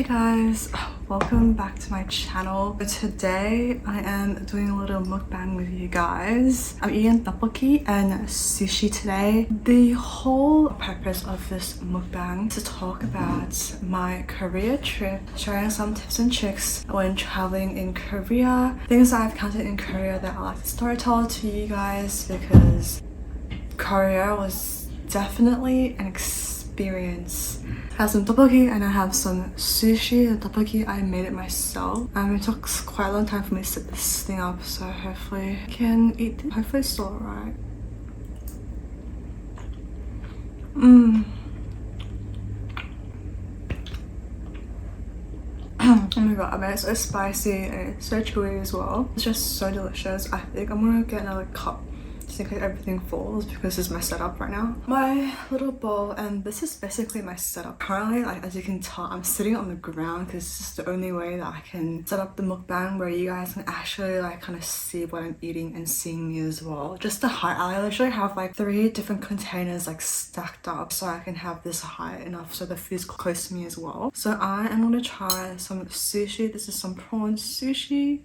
Hey guys, welcome back to my channel. Today I am doing a little mukbang with you guys. I'm eating tteokbokki and sushi today. The whole purpose of this mukbang is to talk about my Korea trip, sharing some tips and tricks when traveling in Korea, things I've encountered in Korea that I like to storytell to you guys because Korea was definitely an experience. I have some tteokbokki and I have some sushi. The tteokbokki, I made it myself. It took quite a long time for me to set this thing up, so hopefully I can eat it. Hopefully it's still alright. Oh my god, I mean it's so spicy and it's so chewy as well. It's just so delicious. I think I'm gonna get another cup just in case everything falls because this is my setup right now. My little bowl, and this is basically my setup. Currently, like as you can tell, I'm sitting on the ground because this is the only way that I can set up the mukbang where you guys can actually like kind of see what I'm eating and seeing me as well. Just the height, I literally have like 3 different containers like stacked up so I can have this height enough so the food's close to me as well. So I am gonna try some sushi. This is some prawn sushi.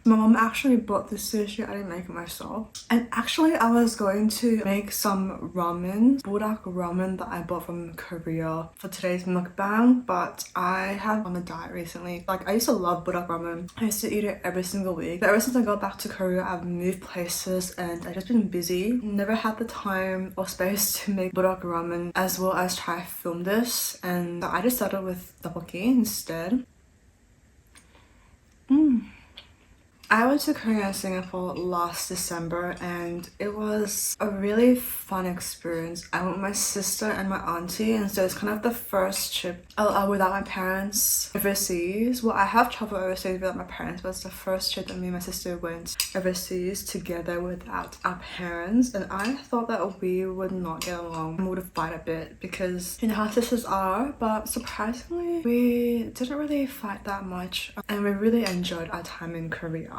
My mom actually bought this sushi, I didn't make it myself. And actually I was going to make some ramen, budak ramen that I bought from Korea for today's mukbang, but I have on a diet recently. Like I used to love budak ramen. I used to eat it every single week. But ever since I got back to Korea, I've moved places and I've just been busy. Never had the time or space to make budak ramen as well as try to film this. And I just started with tteokbokki instead. I went to Korea and Singapore last December and it was a really fun experience. I went with my sister and my auntie, and so it's kind of the first trip without my parents overseas. Well, I have traveled overseas without my parents, but it's the first trip that me and my sister went overseas together without our parents, and I thought that we would not get along and we would fight a bit because you know how sisters are, but surprisingly we didn't really fight that much and we really enjoyed our time in Korea.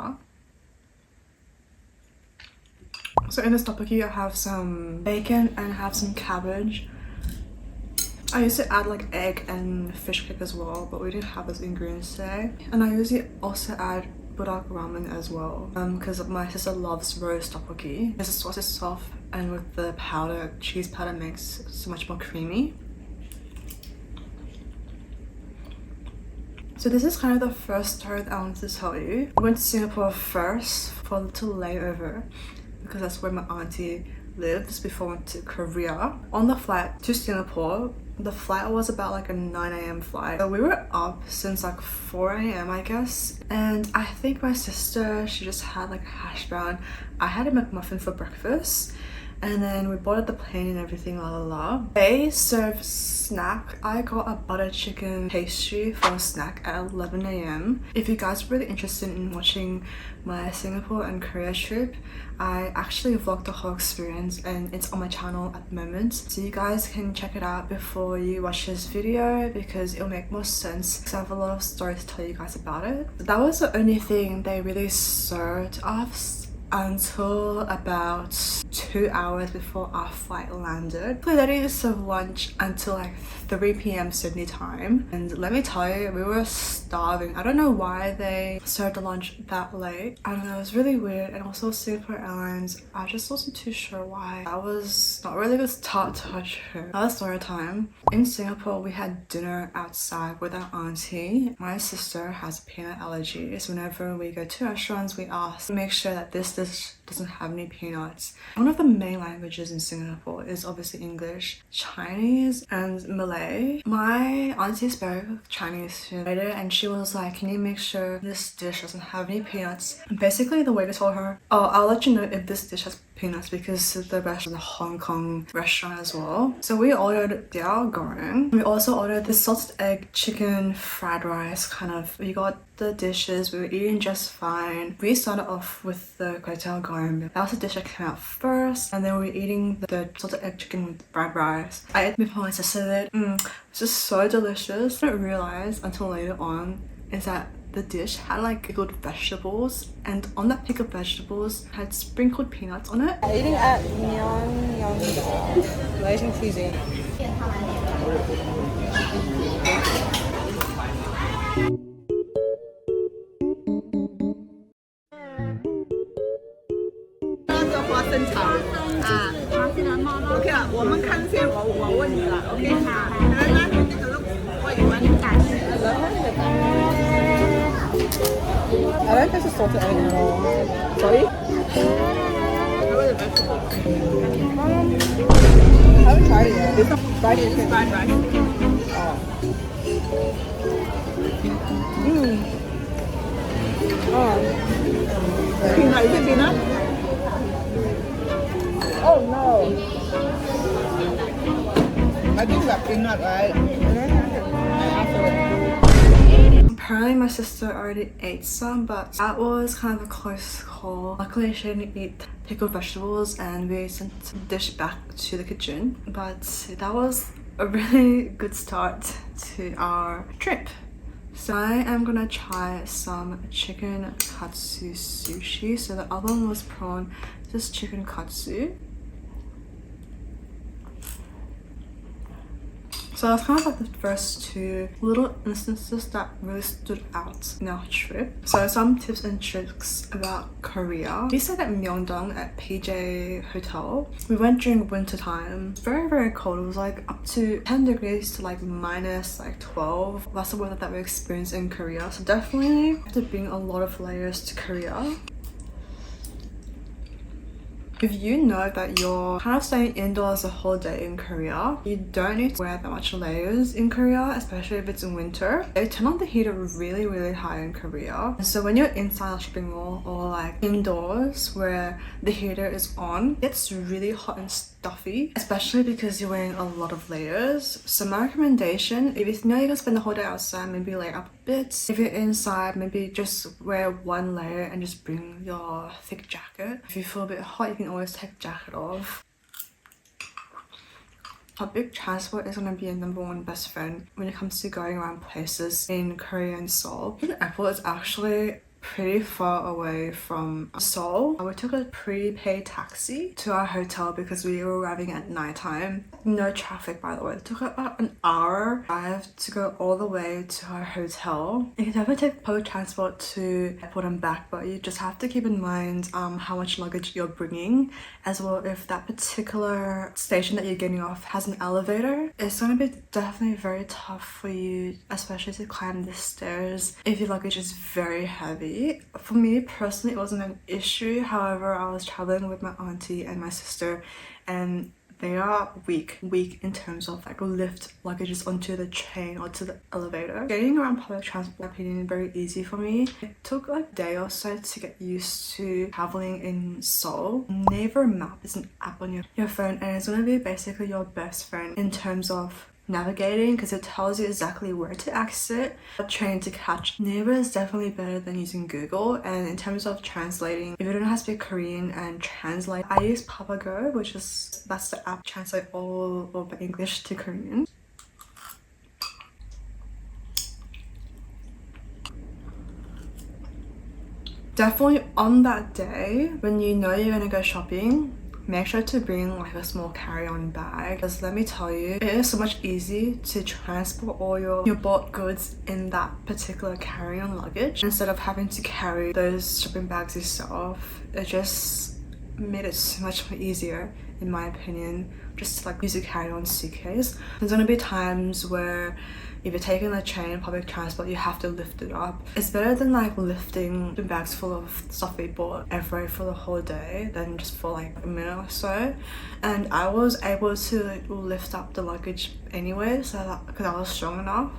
So in this tteokbokki I have some bacon and I have some cabbage. I used to add like egg and fish cake as well, but we didn't have those ingredients today. And I usually also add budak ramen as well because my sister loves roast tteokbokki. The sauce is soft and with the powder, cheese powder makes it so much more creamy. So this is kind of the first story that I want to tell you. I went to Singapore first for a little layover because that's where my auntie lives before I went to Korea. On the flight to Singapore, the flight was about like a 9 a.m. flight. So we were up since like 4 a.m. I guess. And I think my sister, she just had like a hash brown. I had a McMuffin for breakfast. And then we boarded the plane and everything, la la la. They serve snack. I got a butter chicken pastry for a snack at 11 a.m. If you guys are really interested in watching my Singapore and Korea trip, I actually vlogged the whole experience and it's on my channel at the moment. So you guys can check it out before you watch this video because it'll make more sense because I have a lot of stories to tell you guys about it. That was the only thing they really served us until about 2 hours before our flight landed. They didn't serve lunch until like 3 p.m. Sydney time, and let me tell you, we were starving. I don't know why they served the lunch that late. I don't know, it was really weird. And also Singapore Airlines, I just wasn't too sure why. That was not really good start to our trip. Another story time. In Singapore, we had dinner outside with our auntie. My sister has a peanut allergy, so whenever we go to restaurants, we ask to make sure that this dish doesn't have any peanuts. One of the main languages in Singapore is obviously English, Chinese, and Malay. My auntie spoke Chinese later and she was like, can you make sure this dish doesn't have any peanuts? And basically the waiter told her, oh, I'll let you know if this dish has peanuts because the restaurant is a Hong Kong restaurant as well. So we ordered Tteokbokki Mukbang. We also ordered the salted egg chicken fried rice kind of. We got the dishes, we were eating just fine. We started off with the Tteokbokki Mukbang. That was the dish that came out first, and then we were eating the salted egg chicken with fried rice. I ate before my sister did. It's just so delicious. I didn't realize until later on is that the dish had like pickled vegetables, and on that pickled vegetables had sprinkled peanuts on it. Eating at Vionna Malaysian cuisine. 花生炒啊，OK 了，我们看先，我问你了，OK 好，来，这个肉我也蛮感谢的。I like this salted egg roll. Sorry? I haven't tried it yet. It's not fried yet. It's fried rice. Oh. Oh. Peanut, is it peanut? Oh no. I think that's peanut, right? Apparently my sister already ate some, but that was kind of a close call. Luckily she didn't eat pickled vegetables and we sent the dish back to the kitchen. But that was a really good start to our trip. So I am gonna try some chicken katsu sushi. So the other one was prawn, just chicken katsu. So that's kind of like the first two little instances that really stood out in our trip. So some tips and tricks about Korea. We stayed at Myeongdong at PJ Hotel. We went during winter time. Very, very cold. It was like up to 10 degrees to like minus like 12. That's the weather that we experienced in Korea. So definitely have to bring a lot of layers to Korea. If you know that you're kind of staying indoors the whole day in Korea, you don't need to wear that much layers in Korea, especially if it's in winter. They turn on the heater really, really high in Korea. And so when you're inside a shopping mall or like indoors where the heater is on, it's really hot and stuffy, especially because you're wearing a lot of layers. So my recommendation, if you know you're gonna spend the whole day outside, maybe layer up a bit. If you're inside, maybe just wear one layer and just bring your thick jacket. If you feel a bit hot, you can always take the jacket off. Public transport is gonna be your #1 best friend when it comes to going around places in Korea and Seoul. The airport is actually pretty far away from Seoul. We took a prepaid taxi to our hotel because we were arriving at nighttime. No traffic, by the way. It took about an hour drive to go all the way to our hotel. You can definitely take public transport to airport and back, but you just have to keep in mind how much luggage you're bringing, as well if that particular station that you're getting off has an elevator. It's going to be definitely very tough for you, especially to climb the stairs if your luggage is very heavy. For me personally, it wasn't an issue. However, I was traveling with my auntie and my sister, and they are weak in terms of like lift luggages onto the train or to the elevator. Getting around public transport, in my opinion, very easy for me. It took like a day or so to get used to traveling in Seoul. Naver Map is an app on your phone, and it's going to be basically your best friend in terms of navigating, because it tells you exactly where to exit, what train to catch. Naver is definitely better than using Google. And in terms of translating, if you don't know how to speak Korean and translate, I use Papago, that's the app translate all of English to Korean. Definitely on that day when you know you're gonna go shopping, make sure to bring like a small carry-on bag, because let me tell you, it is so much easier to transport all your bought goods in that particular carry-on luggage instead of having to carry those shopping bags yourself. It just made it so much more easier, in my opinion, just to like use a carry-on suitcase. There's gonna be times where if you're taking the train, public transport, you have to lift it up. It's better than like lifting the bags full of stuff we bought every for the whole day than just for like a minute or so. And I was able to lift up the luggage anyway, so that because I was strong enough.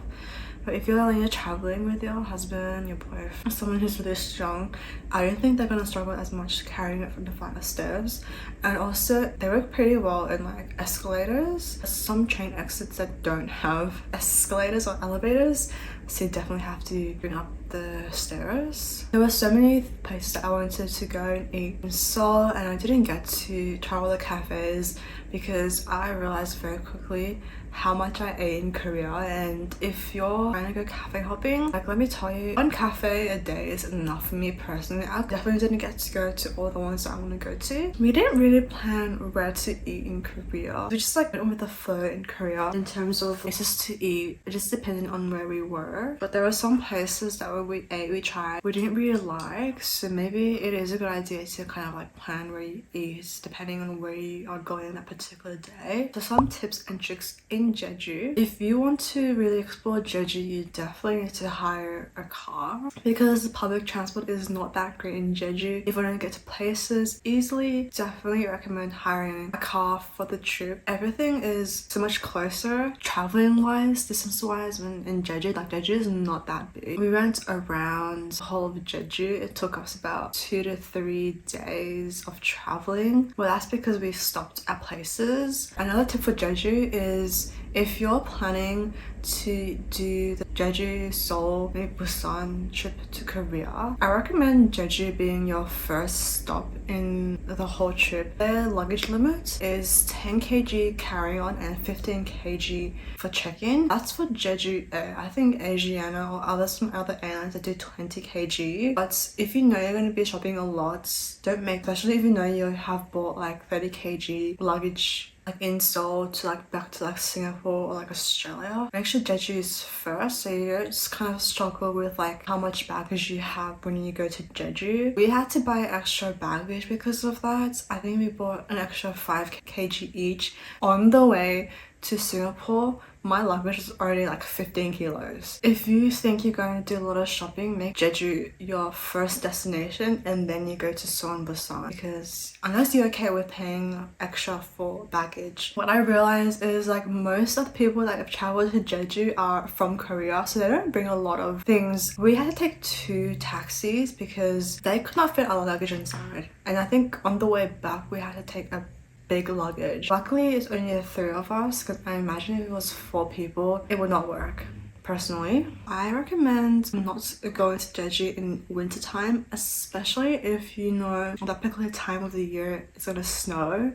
But if you're traveling with your husband, your boyfriend, someone who's really strong, I don't think they're gonna struggle as much carrying it from the flight of stairs. And also, they work pretty well in like escalators. Some train exits that don't have escalators or elevators, so you definitely have to bring up the stairs. There were so many places that I wanted to go and eat in Seoul, and I didn't get to try all the cafes because I realized very quickly how much I ate in Korea. And if you're trying to go cafe hopping, like, let me tell you, one cafe a day is enough for me personally. I definitely didn't get to go to all the ones that I want to go to. We didn't really plan where to eat in Korea. We just like went with the flow in Korea in terms of places to eat. It just depended on where we were, but there were some places that we tried, we didn't really like, so maybe it is a good idea to kind of like plan where you eat depending on where you are going that particular day. So some tips and tricks in Jeju. If you want to really explore Jeju, you definitely need to hire a car because the public transport is not that great in Jeju. If you want to get to places easily, definitely recommend hiring a car for the trip. Everything is so much closer traveling wise, distance wise, when in Jeju. Like, Jeju is not that big. We went around the whole of Jeju. It took us about 2 to 3 days of traveling. Well, that's because we stopped at places. Another tip for Jeju is if you're planning to do the Jeju, Seoul, maybe Busan trip to Korea, I recommend Jeju being your first stop in the whole trip. Their luggage limit is 10 kg carry-on and 15 kg for check-in. That's for Jeju Air. I think Asiana or some other airlines that do 20 kg. But if you know you're going to be shopping a lot, don't make, especially if you know you have bought like 30 kg luggage like in Seoul to like back to like Singapore or like Australia. Make sure Jeju is first, so you don't just kind of struggle with like how much baggage you have when you go to Jeju. We had to buy extra baggage because of that. I think we bought an extra 5 kg each. On the way to Singapore, my luggage is already like 15 kilos. If you think you're going to do a lot of shopping, make Jeju your first destination and then you go to Seoul and Busan, because unless you're okay with paying extra for baggage. What I realized is like most of the people that have traveled to Jeju are from Korea, so they don't bring a lot of things. We had to take 2 taxis because they could not fit our luggage inside, and I think on the way back we had to take a big luggage. Luckily it's only the 3 of us, because I imagine if it was 4 people it would not work. Personally, I recommend not going to Jeju in winter time, especially if you know that particular time of the year it's gonna snow.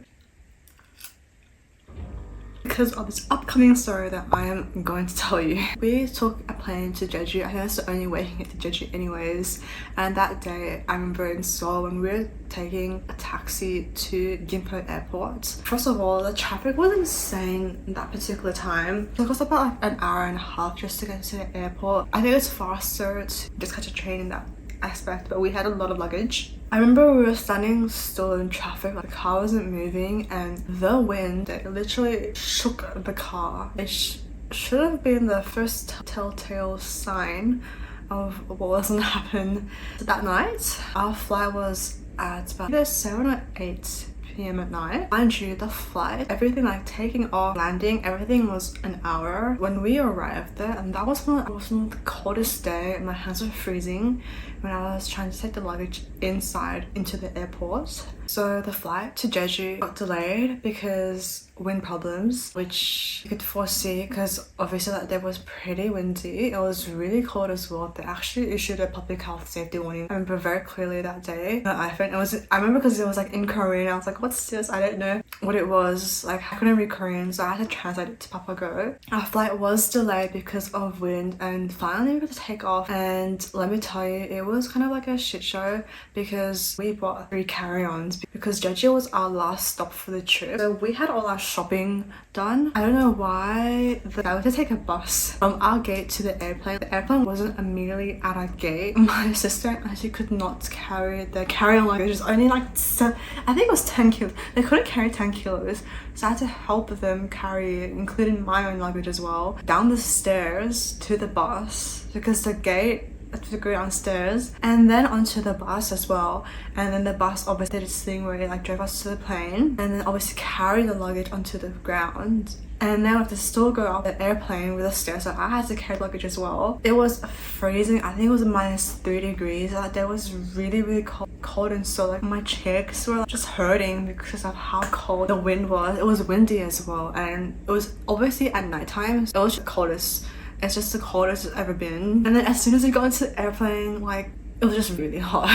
Because of this upcoming story that I am going to tell you. We took a plane to Jeju. I think that's the only way you can get to Jeju anyways. And that day, I remember in Seoul when we were taking a taxi to Gimpo Airport. First of all, the traffic was insane that particular time. It took us about like an hour and a half just to get to the airport. I think it's faster to just catch a train in that aspect, but we had a lot of luggage. I remember we were standing still in traffic, like the car wasn't moving, and the wind, it literally shook the car. It should have been the first telltale sign of what was going to happen. So that night, our flight was at about either 7 or 8 p.m. at night. Mind you, the flight, everything like taking off, landing, everything was an hour. When we arrived there, and that was the coldest day, my hands were freezing when I was trying to take the luggage inside into the airport. So the flight to Jeju got delayed because wind problems, which you could foresee because obviously that day was pretty windy. It was really cold as well. They actually issued a public health safety warning. I remember very clearly that day. My iPhone, I remember because it was like in Korean. I was like, what's this? I don't know what it was. Like, I couldn't read Korean, so I had to translate it to Papago. Our flight was delayed because of wind, and finally we got to take off. And let me tell you, it was kind of like a shit show because we bought 3 carry-ons because Jeju was our last stop for the trip. So we had all our shopping done. I don't know why I had to take a bus from our gate to the airplane. The airplane wasn't immediately at our gate. My sister actually could not carry the carry-on luggage. It was only like I think it was 10 kilos. They couldn't carry 10 kilos, so I had to help them carry it, including my own luggage as well, down the stairs to the bus because the gate to go downstairs and then onto the bus as well. And then the bus obviously did this thing where it like drove us to the plane and then obviously carry the luggage onto the ground, and then we have to still go up the airplane with the stairs, so I had to carry luggage as well. It was freezing. I think it was -3 degrees. That day was really cold, and so like my cheeks were like, just hurting because of how cold the wind was. It was windy as well, and it was obviously at nighttime, so it was the coldest It's just the coldest it's ever been. And then as soon as we got into the airplane, like it was just really hot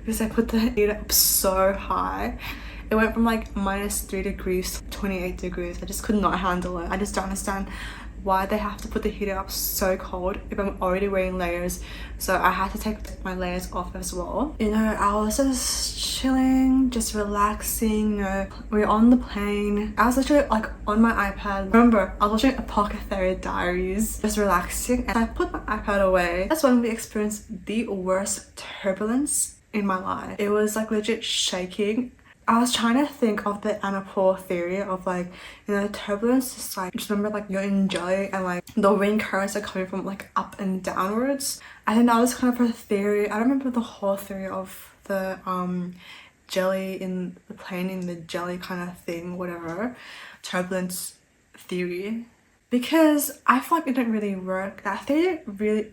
because I put the heat up so high. It went from like -3 degrees to 28 degrees. I just could not handle it. I just don't understand why they have to put the heater up so cold if I'm already wearing layers. So I had to take my layers off as well. You know, I was just chilling, just relaxing. You know, we were on the plane. I was literally like on my iPad. Remember, I was watching Apothecary Diaries, just relaxing, and I put my iPad away. That's when we experienced the worst turbulence in my life. It was like legit shaking. I was trying to think of the Annapurna theory of like, you know, turbulence is like, just remember like you're in jelly and like the wind currents are coming from like up and downwards. I think that was kind of her theory. I don't remember the whole theory of the jelly in the plane, in the jelly kind of thing, whatever, turbulence theory. Because I feel like it didn't really work. That theory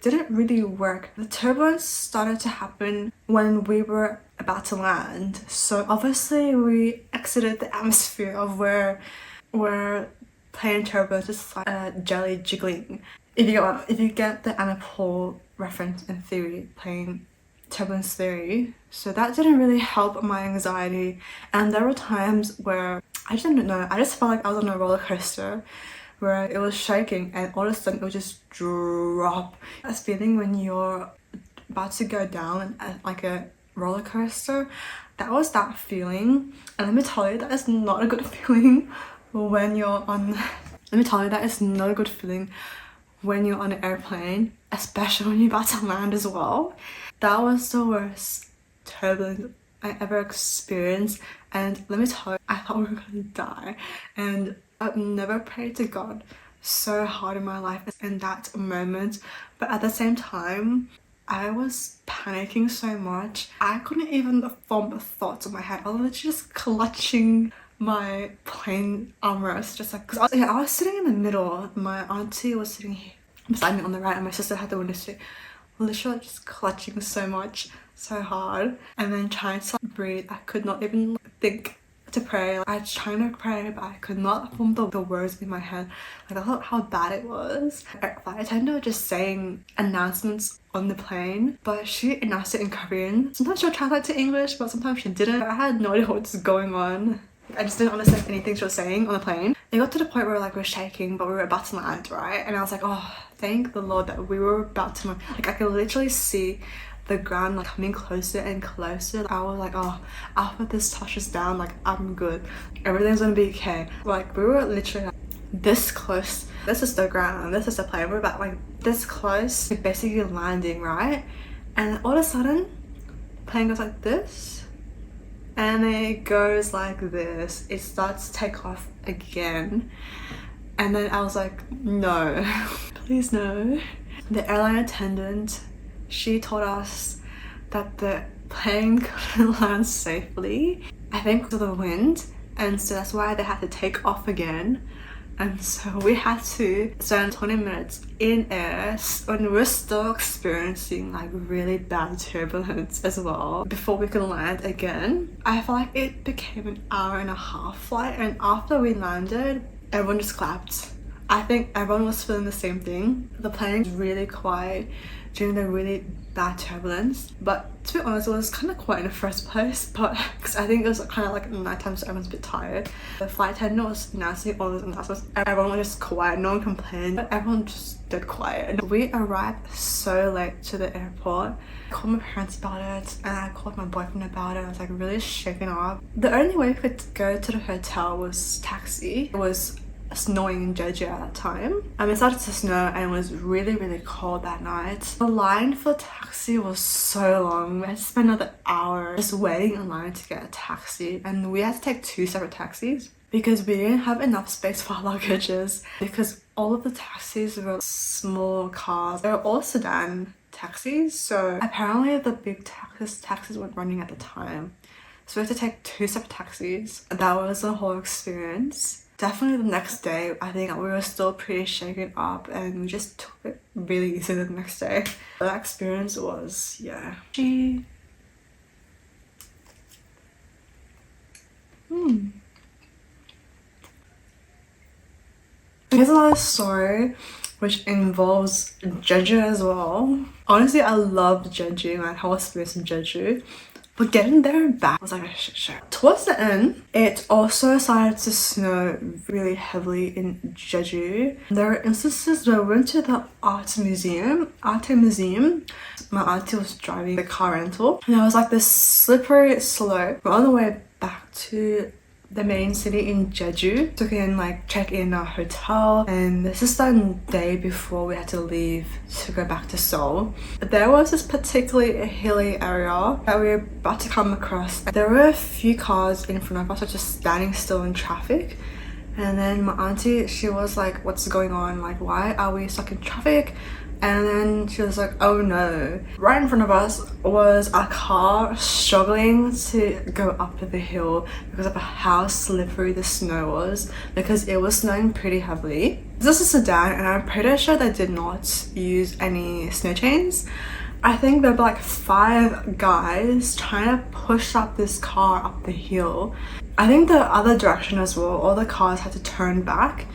didn't really work. The turbulence started to happen when we were about to land. So obviously we exited the atmosphere of where plane turbulence is like jelly jiggling. If you get the Annapurna reference and theory, plane turbulence theory. So that didn't really help my anxiety. And there were times where I didn't know. I just felt like I was on a roller coaster where it was shaking and all of a sudden it would just drop. That feeling when you're about to go down at like a roller coaster, that was that feeling. And let me tell you, that is not a good feeling when you're on let me tell you, that is not a good feeling when you're on an airplane, especially when you're about to land as well. That was the worst turbulence I ever experienced, and let me tell you, I thought we were gonna die. And I've never prayed to God so hard in my life as in that moment, but at the same time I was panicking so much I couldn't even form thoughts in my head. I was literally just clutching my plane armrest, just like, because I was sitting in the middle. My auntie was sitting here beside me on the right and my sister had the window seat. Literally just clutching so much, so hard, and then trying to breathe. I could not even think to pray. I was trying to pray but I could not form the words in my head. Like, I thought how bad it was. Flight attendant was just saying announcements on the plane, but she announced it in Korean. Sometimes she'll translate to English, but sometimes she didn't. I had no idea what was going on. I just didn't understand anything she was saying on the plane. It got to the point where like we're shaking but we were about to land, right? And I was like, oh, thank the Lord that we were about to land. Like I could literally see the ground like coming closer and closer. I was like, oh, after this touches down, like I'm good, everything's gonna be okay. Like we were literally like this close. This is the ground, this is the plane. We're about like this close, like basically landing, right? And all of a sudden the plane goes like this and it goes like this. It starts to take off again, and then I was like, no, please no. The airline attendant, she told us that the plane couldn't land safely, I think because of the wind, and so that's why they had to take off again. And so we had to spend 20 minutes in air when we're still experiencing like really bad turbulence as well before we could land again. I felt like it became an hour-and-a-half flight, and after we landed everyone just clapped. I think everyone was feeling the same thing. The plane was really quiet during the really bad turbulence, but to be honest it was kind of quiet in the first place, but because I think it was kind of like nighttime, so everyone's a bit tired. The flight attendant was announcing all those announcements. Everyone was just quiet, no one complained, but everyone just stood quiet. And we arrived so late to the airport. I called my parents about it and I called my boyfriend about it. I was like really shaken up. The only way we could go to the hotel was taxi. It was snowing in Georgia at that time. It started to snow and it was really cold that night. The line for taxi was so long. We had to spend another hour just waiting in line to get a taxi, and we had to take 2 separate taxis because we didn't have enough space for our luggages, because all of the taxis were small cars. They were all sedan taxis, so apparently the big taxis weren't running at the time, so we had to take 2 separate taxis. That was the whole experience. Definitely the next day, I think we were still pretty shaken up and we just took it really easy the next day. That experience was, yeah. Here's another story which involves Jeju as well. Honestly, I loved Jeju, my whole experience in Jeju. But getting there and back was like a shit show. Towards the end, it also started to snow really heavily in Jeju. There were instances where we went to the art museum. My auntie was driving the car rental, and there was like this slippery slope. We're on the way back to the main city in Jeju. Took in like check in our hotel, and this is the day before we had to leave to go back to Seoul. There was this particularly hilly area that we were about to come across. There were a few cars in front of us just standing still in traffic, and then my auntie, she was like, what's going on, like why are we stuck in traffic? And then she was like, oh no. Right in front of us was a car struggling to go up the hill because of how slippery the snow was, because it was snowing pretty heavily. This is a sedan, and I'm pretty sure they did not use any snow chains. I think there were like 5 guys trying to push up this car up the hill. I think the other direction as well, all the cars had to turn back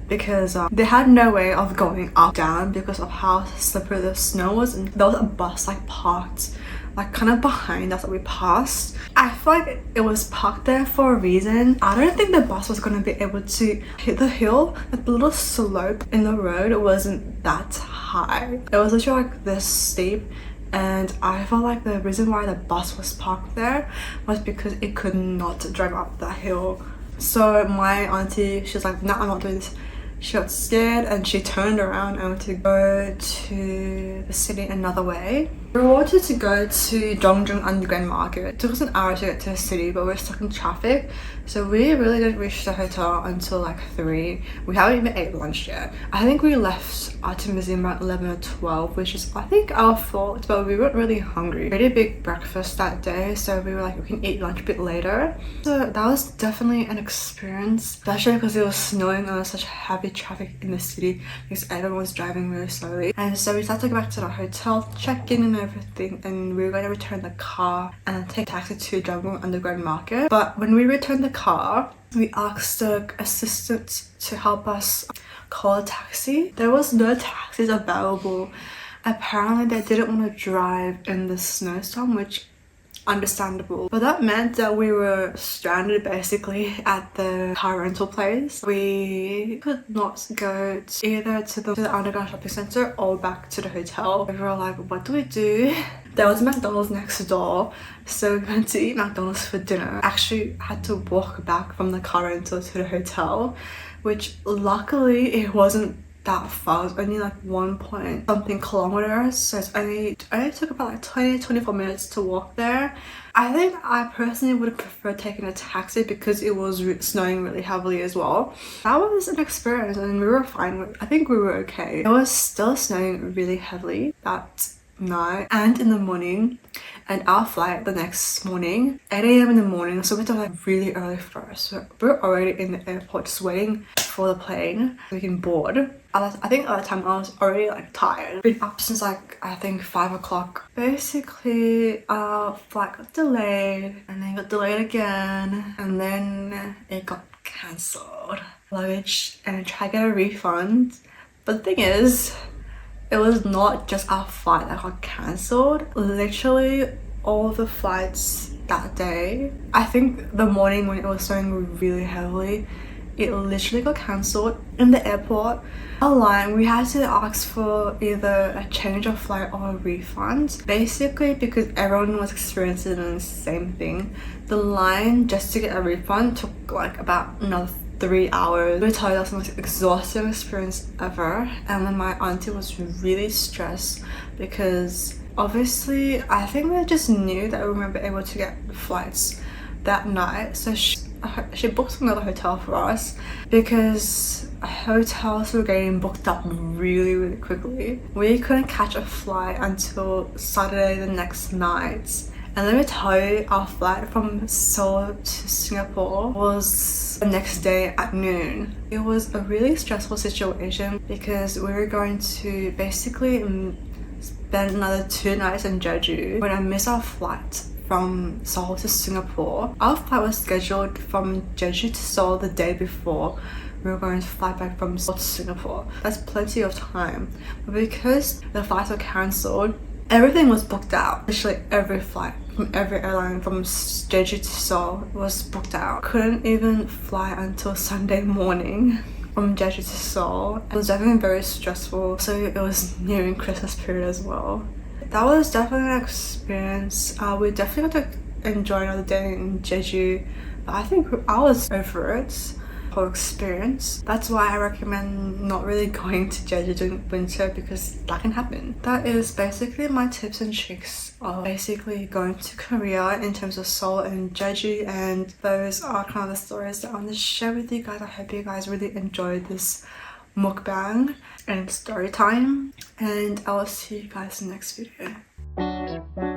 because they had no way of going up down because of how slippery the snow was. And there was a bus like parked like kind of behind us that we passed. I feel like it was parked there for a reason. I don't think the bus was going to be able to hit the hill. The little slope in the road wasn't that high. It was literally like this steep, and I felt like the reason why the bus was parked there was because it could not drive up that hill. So my auntie, she was like, no, I'm not doing this. She got scared and she turned around and went to go to the city another way. We wanted to go to Dongjeong Underground Market. It took us an hour to get to the city, but we were stuck in traffic, so we really didn't reach the hotel until like 3. We haven't even ate lunch yet. I think we left Art Museum around 11 or 12, which is I think our fault, but we weren't really hungry. Pretty big breakfast that day, so we were like, we can eat lunch a bit later. So that was definitely an experience, especially because it was snowing and there was such heavy traffic in the city because everyone was driving really slowly. And so we decided to go back to the hotel, check in and everything, and we were going to return the car and then take a taxi to Dongjeong Underground Market. But when we returned the car, we asked the assistant to help us call a taxi. There was no taxis available. Apparently they didn't want to drive in the snowstorm, which understandable, but that meant that we were stranded basically at the car rental place. We could not go either to the underground shopping center or back to the hotel. We were like, what do we do? There was McDonald's next door, so we went to eat McDonald's for dinner. Actually had to walk back from the car rental to the hotel, which luckily it wasn't that far. It was only like 1 kilometers, so it only took about like 20-24 minutes to walk there. I think I personally would have preferred taking a taxi because it was snowing really heavily as well. That was an experience and we were fine. I think we were okay. It was still snowing really heavily that night and in the morning, and our flight the next morning, 8 a.m. in the morning, so we had to like really early first. So we're already in the airport just waiting for the plane so we can board. I think at the time I was already like tired. Been up since like I think 5 o'clock. Basically our flight got delayed and then got delayed again, and then it got cancelled. Luggage, and I tried to get a refund, but the thing is, it was not just our flight that got cancelled. Literally all the flights that day, I think the morning when it was snowing really heavily, it literally got cancelled in the airport. A line, we had to ask for either a change of flight or a refund, basically because everyone was experiencing the same thing. The line just to get a refund took like about another 3 hours. We told us the most exhausting experience ever, and then my auntie was really stressed because obviously I think we just knew that we weren't able to get flights that night, so she booked another hotel for us because hotels were getting booked up really quickly. We couldn't catch a flight until Saturday the next night. And let me tell you, our flight from Seoul to Singapore was the next day at noon. It was a really stressful situation because we were going to basically spend another 2 nights in Jeju. When I missed our flight from Seoul to Singapore, our flight was scheduled from Jeju to Seoul the day before. we were going to fly back from Seoul to Singapore. That's plenty of time. But because the flights were cancelled, everything was booked out. Literally every flight from every airline from Jeju to Seoul was booked out. Couldn't even fly until Sunday morning from Jeju to Seoul. It was definitely very stressful. So it was nearing Christmas period as well. That was definitely an experience. We definitely got to enjoy another day in Jeju, but I think I was over it. Whole experience. That's why I recommend not really going to Jeju during winter, because that can happen. That is basically my tips and tricks of basically going to Korea in terms of Seoul and Jeju, and those are kind of the stories that I want to share with you guys. I hope you guys really enjoyed this mukbang and story time, and I will see you guys in the next video.